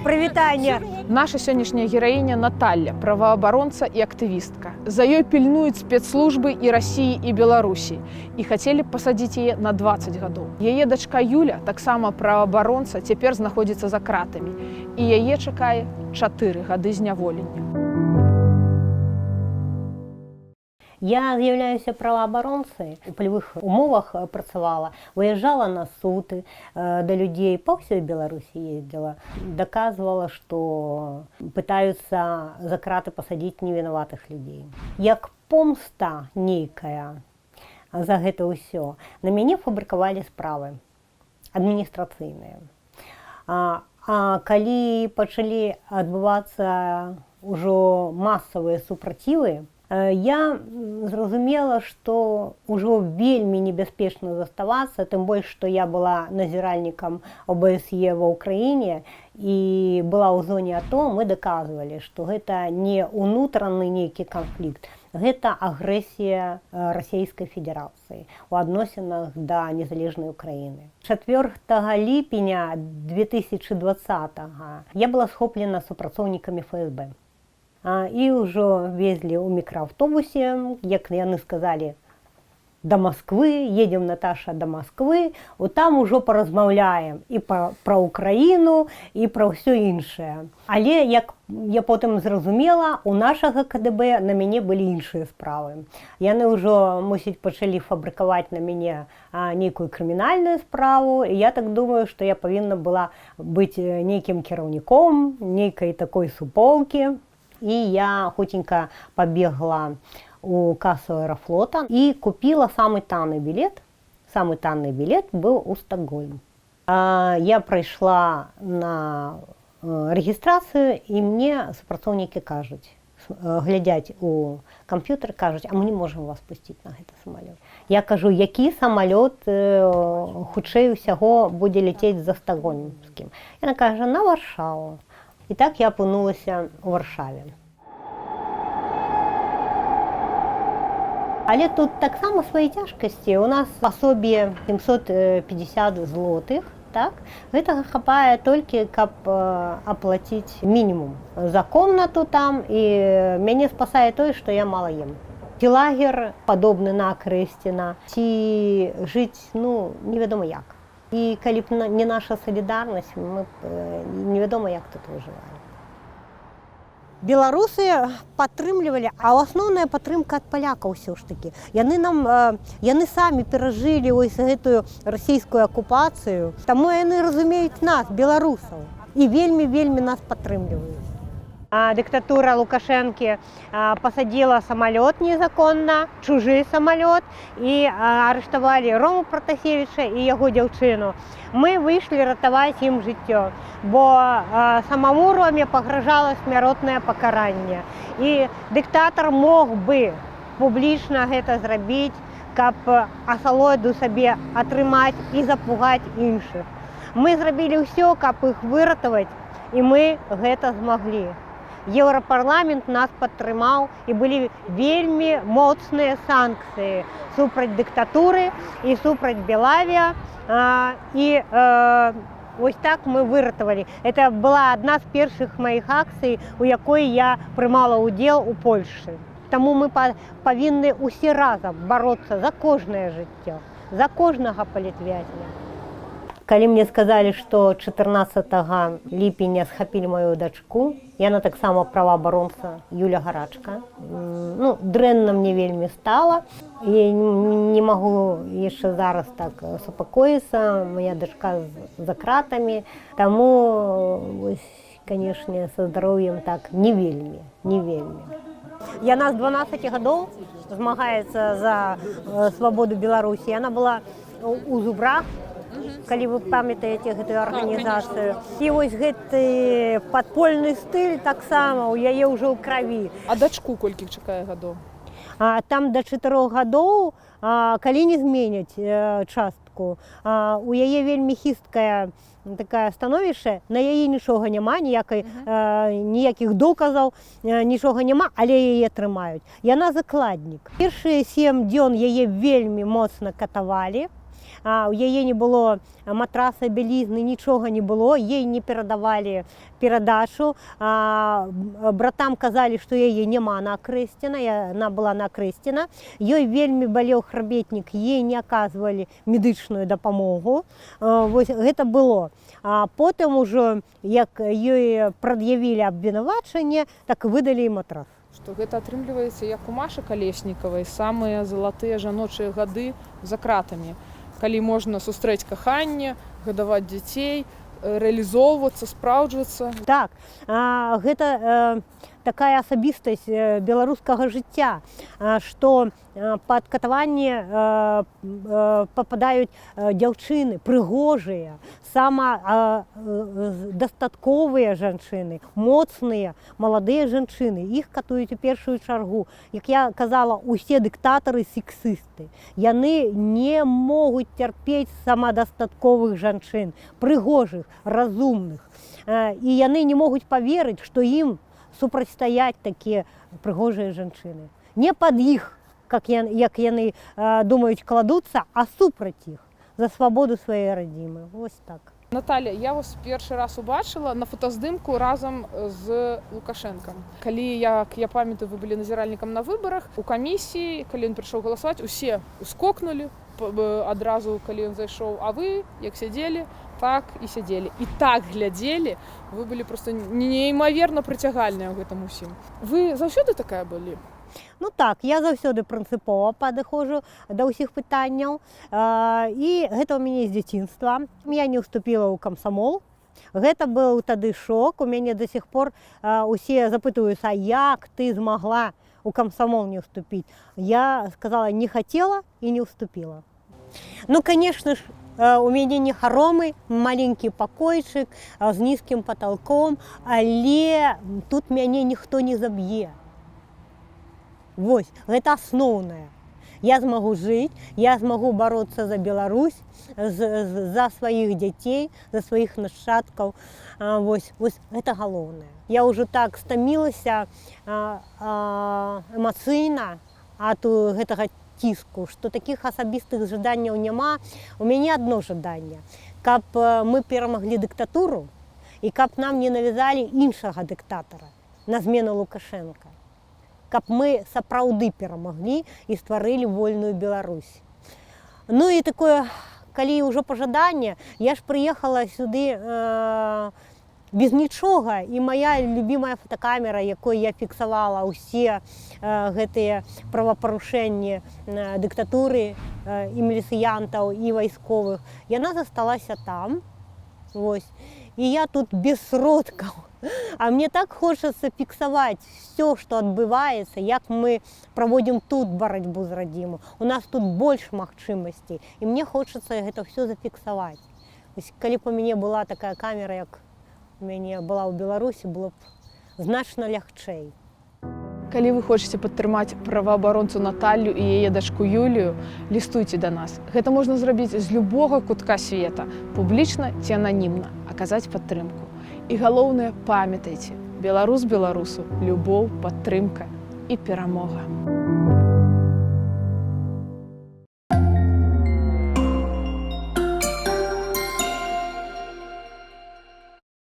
Прывітанне. Наша сённяшняя гераіня Наталья, праваабаронца і актывістка. За ёй пільнуюць спецслужбы і Расіі і Беларусі і хацелі б пасадзіць яе на 20 гадоў. Яе дачка Юля, таксама праваабаронца, цяпер знаходзіцца за кратамі і яе чакае 4 гады зняволення. Я з'яўляюся праваабаронцай, у палявых умовах працавала, выязджала на суды да людзей, па ўсёй Беларусі ездзіла, даказвала, што пытаюцца за краты пасадзіць невінаватых людзей. Як помста нейкая за гэта ўсё, на мяне фабрыкавалі справы адміністрацыйныя. А калі пачалі адбывацца ўжо масавыя супрацівы, я зразумела, што ўжо вельмі небяспечна заставацца, тым больш, што я была назіральнікам ОБСЕ ва ўкраіне і была ў зоне АТО, мы даказвалі, што гэта не ўнутраны нейкі канфлікт, гэта агрэсія Расійскай Федэрацыі ў адносінах да незалежнай Украіны. 4 ліпеня 2020 я была схоплена супрацоўнікамі ФСБ. І ўжо везлі ў мікрааўтобусе, як яны сказалі, да Масквы, едзем, Наташа, да Масквы, там ужо паразмаўляем і пра Украіну, і пра ўсё іншае. Але, як я потым зразумела, у нашага КДБ на мяне былі іншыя справы. Яны ўжо, мусіць, пачалі фабрыкаваць на мяне нейкую крымінальную справу, і я так думаю, што я павінна была быць нейкім кіраўніком, нейкай такой суполкі. І я хутенька пабегла у касу Аэрофлота і купіла самы танны білет. Самы танны білет быў у Стокгольм. Я прайшла на рэгістрацыю, і мне супрацоўнікі кажуць, глядзяць у камп'ютар, кажуць, а мы не можам вас пусціць на гэты самалёт. Я кажу, які самалёт хутчэй усяго будзе ляцець за стокгольмскім. Яна кажа, на Варшаву. І так я апынулася ў Варшаве. Але тут таксама свае цяжкасці. У нас пасобе 750 злотых. Так? Гэтага хапае толькі, каб аплаціць мінімум за комнату там, і мяне спасае тое, што я мала ем. Ці лагер падобны на Крэсціна, ці жыць, невядома як. І калі б не наша салідарнасць, мы невядома, як тут выжывалі. Беларусы падтрымлівалі, а асноўная падтрымка ад палякаў ўсё ж такі. Яны самі перажылі гэтую расійскую акупацыю, таму яны разумеюць нас, беларусаў, і вельмі-вельмі нас падтрымліваюць. Дыктатура Лукашэнкі пасадзіла самалёт незаконна, чужы самалёт, і арыштавалі Рому Пратасевіча і яго дзяўчыну. Мы выйшлі ратаваць ім жыццё, бо самому Роме пагражала смяротнае пакаранне. І дыктатар мог бы публічна гэта зрабіць, каб асалоду сабе атрымаць і запугаць іншых. Мы зрабілі ўсё, каб іх выратаваць, і мы гэта змаглі. Еўрапарламент нас падтрымаў, і былі вельмі моцныя санкцыі супраць дыктатуры і супраць Белавія. І вось так мы выратавалі. Это была адна з першых маіх акцый, у якой я прымала ўдзел у Польшчы. Таму мы павінны усе разам бароцца за кожнае жыццё, за кожнага палітвязня. Калі мне сказалі, што 14 ліпеня схапілі маю дачку, яна таксама праваабаронца Юля Гарачка. Дрэнна мне вельмі стала. Я не магу яшчэ зараз так супакоіцца, моя дачка за кратамі. Таму, канешне, са здароўем так не вельмі. Яна з 12 гадоў змагаецца за свабоду Беларусі. Яна была у Зубрах, калі вы памятаеце гэтую арганізацыю. І вось гэты падпольны стыль таксама ў яе ўжо ў краві. А дачку колькі чакае гадоў? Там да 4 гадоў, калі не зменяць частку, у яе вельмі хісткая такая становішча, на яе нічога няма, ніякіх доказаў, нічога няма, але яе трымаюць. Яна закладнік. Першыя 7 дзён яе вельмі моцна катавалі, у яе не было матраса, бялізны, нічога не было, ей не перадавалі перадачу. Братам казалі, што яе няма на акрэсціна, яна была на акрэсціна. Ёй вельмі балеў храбетнік, ей не аказвалі медычную дапамогу. Вось гэта было. А потым ужо, як ёй прад'явілі абвінавачанне, так і выдалі і матрас. Што гэта атрымліваецца як у Машы Калеснікавай самыя залатыя жаночыя гады за кратамі, калі можна сустрэць каханне, гадаваць дзяцей, рэалізоўвацца, спраўджвацца. Так, гэта такая асабістасць беларускага жыцця, што пад катаванне пападаюць дзяўчыны, прыгожыя, самадастатковыя жанчыны, моцныя, маладыя жанчыны. Іх катуюць у першую чаргу. Як я казала, усе дыктатары сексісты. Яны не могуць цярпець самадастатковых жанчын, прыгожых, разумных. І яны не могуць паверыць, што ім супрацьстаяць такія прыгожыя жанчыны. Не пад іх, як яны думаюць, кладуцца, а супраць іх, за свабоду сваёй радзімы. Вось так. Наталя, я вас першы раз убачыла на фотаздымку разам з Лукашэнкам. Калі, як я памятаю, вы былі назіральнікам на выбарах, у камісіі, калі ён прыйшоў галасаваць, усе ускокнулі адразу, калі ён зайшоў, а вы, як сядзелі, так і сядзелі. І так глядзелі, вы былі проста неймаверна прыцягальныя ў гэтым усім. Вы заўсёды такая былі? Ну так, я заўсёды прынцыпова падыходжу да ўсіх пытанняў. І гэта ў мяне з дзяцінства. Я не ўступіла ў камсамол. Гэта быў тады шок. У мяне да сих пор усе запытваюцца, як ты змагла у камсамол не ўступіць. Я сказала, не хацела і не ўступіла. Ну, конечно ж, у мяне не харомы, маленькі пакойчык з нізкім паталком, але тут мяне ніхто не заб'е. Вось, гэта асноўнае. Я змагу жыць, я змагу бароцца за Беларусь, за сваіх дзяцей, за сваіх нашчадкаў. Вось гэта галоўнае. Я ўжо так стамілася эмацыйна ад гэтага ціску, што такіх асабістых жаданняў няма. У мяне адно жаданне, каб мы перамаглі дыктатуру і каб нам не навязалі іншага дыктатара на змену Лукашэнка. Каб мы сапраўды перамаглі і стварылі вольную Беларусь. Ну і такое, калі ўжо пажаданне, я ж прыехала сюды без нічога, і моя любімая фотокамера, якой я фіксавала ўсе гэтыя правапарушэнні дыктатуры і міліцыянтаў, і вайсковых, яна засталася там. Вось. І я тут без сродкаў. А мне так хочацца фіксаваць все, што адбываецца, як мы праводзім тут барацьбу з радзіму. У нас тут больш магчымасцей, і мне хочацца гэта все зафіксаваць. Калі б у мяне была такая камера, як у мяне была ў Беларусі, было б значна лягчэй. Калі вы хочаце падтрымаць праваабаронцу Наталлю і яе дачку Юлію, лістуйце да нас. Гэта можна зрабіць з любога кутка света, публічна ці ананімна, аказаць падтрымку. І галоўнае, памятайце, беларус беларусу, любоў, падтрымка і перамога.